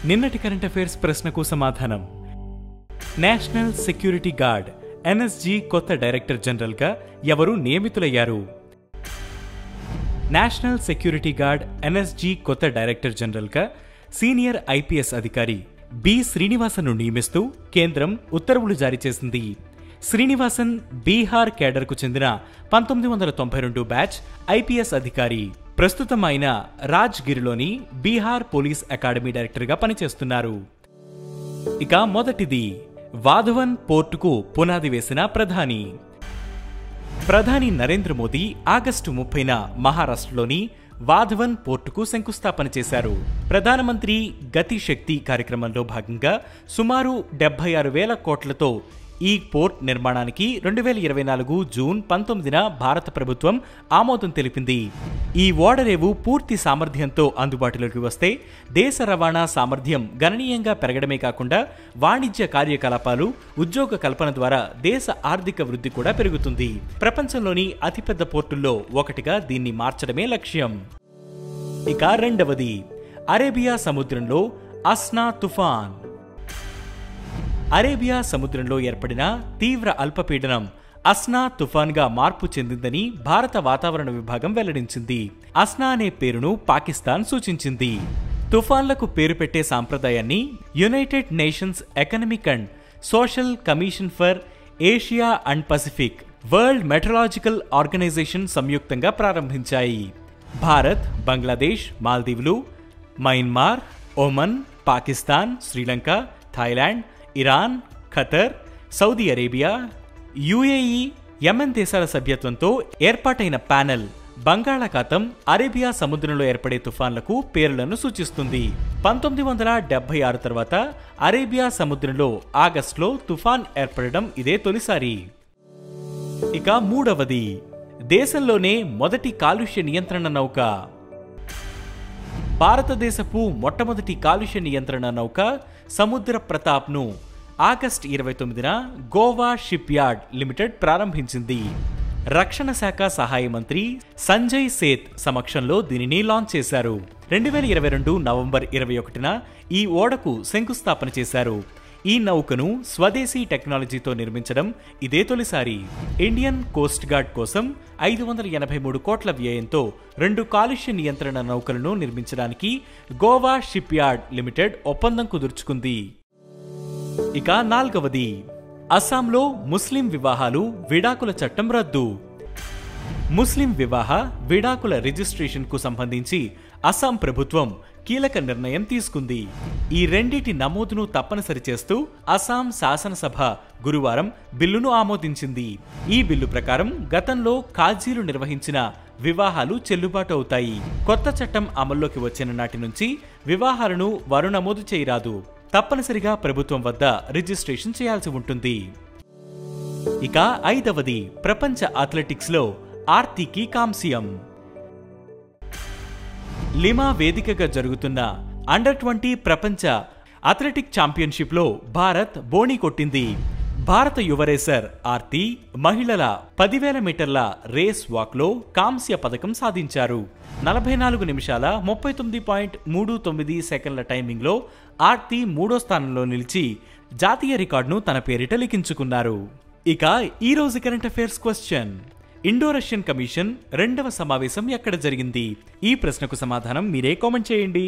నిన్నటి current affairs ప్రశ్నకు సమాధానం. నేషనల్ సెక్యూరిటీ గార్డ్ ఎన్ఎస్జీ కొత్త డైరెక్టర్ జనరల్గా ఎవరు నియమితులయ్యారు? నేషనల్ సెక్యూరిటీ గార్డ్ ఎన్ఎస్జీ కొత్త డైరెక్టర్ జనరల్గా సీనియర్ ఐపీఎస్ అధికారి బి శ్రీనివాసన్ను నియమిస్తూ కేంద్రం ఉత్తర్వులు జారీ చేసింది. శ్రీనివాసన్ బీహార్ కేడర్కు చెందిన 1992 బ్యాచ్ ఐపీఎస్ అధికారి. ప్రస్తుతం ఆయన రాజ్గిరిలోని బీహార్ పోలీస్ అకాడమీ డైరెక్టర్గా పనిచేస్తున్నారు. ఇక మొదటిది, వాధవన్ పోర్టుకు పునాది వేసిన ప్రధాని నరేంద్ర మోదీ ఆగస్టు 30న మహారాష్ట్రలోని వాధవన్ పోర్టుకు శంకుస్థాపన చేశారు. ప్రధానమంత్రి గతి శక్తి కార్యక్రమంలో భాగంగా సుమారు 76,000 కోట్లతో ఈ పోర్ట్ నిర్మాణానికి 2024 జూన్ 19న భారత ప్రభుత్వం ఆమోదం తెలిపింది. ఈ ఓడరేవు పూర్తి సామర్థ్యంతో అందుబాటులోకి వస్తే దేశ రవాణా సామర్థ్యం గణనీయంగా పెరగడమే కాకుండా వాణిజ్య కార్యకలాపాలు, ఉద్యోగ కల్పన ద్వారా దేశ ఆర్థిక వృద్ధి కూడా పెరుగుతుంది. ప్రపంచంలోని అతిపెద్ద పోర్టుల్లో ఒకటిగా దీన్ని మార్చడమే లక్ష్యం. ఇక రెండవది, అరేబియా సముద్రంలో అస్నా తుఫాన్. అరేబియా సముద్రంలో ఏర్పడిన తీవ్ర అల్పపీడనం అస్నా తుఫాన్గా మార్పు చెందిందని భారత వాతావరణ విభాగం వెల్లడించింది. అస్నా అనే పేరును పాకిస్తాన్ సూచించింది. తుఫాన్లకు పేరు పెట్టే సాంప్రదాయాన్ని United Nations Economic and Social Commission for Asia and Pacific, World Meteorological Organisation సంయుక్తంగా ప్రారంభించాయి. భారత్, బంగ్లాదేశ్, మాల్దీవులు, Myanmar, Oman, Pakistan, Sri Lanka, Thailand, Iran, Qatar, Saudi Arabia, UAE, Yemen దేశాల సభ్యత్వంతో ఏర్పాటైన ప్యానెల్ బంగాళాఖాతం, అరేబియా సముద్రంలో ఏర్పడే తుఫాన్లకు పేర్లను సూచిస్తుంది. 1976 తర్వాత అరేబియా సముద్రంలో ఆగస్టులో తుఫాన్ ఏర్పడడం ఇదే తొలిసారి. ఇక మూడవది, దేశంలోనే మొదటి కాలుష్య నియంత్రణ నౌక. భారతదేశపు మొట్టమొదటి కాలుష్య నియంత్రణ నౌక సముద్ర ప్రతాప్ను ఆగస్టు 29న గోవా షిప్ యార్డ్ లిమిటెడ్ ప్రారంభించింది. రక్షణ శాఖ సహాయ మంత్రి సంజయ్ సేత్ సమక్షంలో దీనిని లాంచ్ చేశారు. 2022 నవంబర్ 21న ఈ ఓడకు శంకుస్థాపన చేశారు. ఈ నౌకను స్వదేశీ టెక్నాలజీతో నిర్మించడం ఇదే తొలిసారి. ఇండియన్ కోస్ట్ గార్డ్ కోసం 583 కోట్ల వ్యయంతో 2 కాలుష్య నియంత్రణ నౌకలను నిర్మించడానికి గోవా షిప్ యార్డ్ లిమిటెడ్ ఒప్పందం కుదుర్చుకుంది. ఇక నాల్గవది, అస్సాంలో ముస్లిం వివాహాలు, విడాకుల చట్టం రద్దు. ముస్లిం వివాహ, విడాకుల రిజిస్ట్రేషన్కు సంబంధించి అస్సాం ప్రభుత్వం కీలక నిర్ణయం తీసుకుంది. ఈ రెండిటి నమోదును తప్పనిసరి చేస్తూ అస్సాం శాసనసభ గురువారం బిల్లును ఆమోదించింది. ఈ బిల్లు ప్రకారం గతంలో కాజీలు నిర్వహించిన వివాహాలు చెల్లుబాటు అవుతాయి. కొత్త చట్టం అమల్లోకి వచ్చిన నాటి నుంచి వివాహాలను వారు నమోదు చేయరాదు. తప్పనిసరిగా ప్రభుత్వం వద్ద రిజిస్ట్రేషన్ చేయాల్సి ఉంటుంది. ఇక ఐదవది, ప్రపంచ అథ్లెటిక్స్లో ఆర్తికి కాంస్యం. లిమా వేదికగా జరుగుతున్న అండర్-20 ప్రపంచ అథ్లెటిక్ ఛాంపియన్షిప్లో భారత్ బోణీ కొట్టింది. భారత యువ రేసర్ ఆర్తి మహిళల 10,000 మీటర్ల రేస్ వాక్లో కాంస్య పథకం సాధించారు. 44 నిమిషాల 39.39 సెకండ్ల టైమింగ్లో ఆర్తి 3వ స్థానంలో నిలిచి జాతీయ రికార్డును తన పేరిట లిఖించుకున్నారు. ఇక ఈ రోజు current affairs question, Indo-Russian commission 2వ సమావేశం ఎక్కడ జరిగింది? ఈ ప్రశ్నకు సమాధానం మీరే కామెంట్ చేయండి.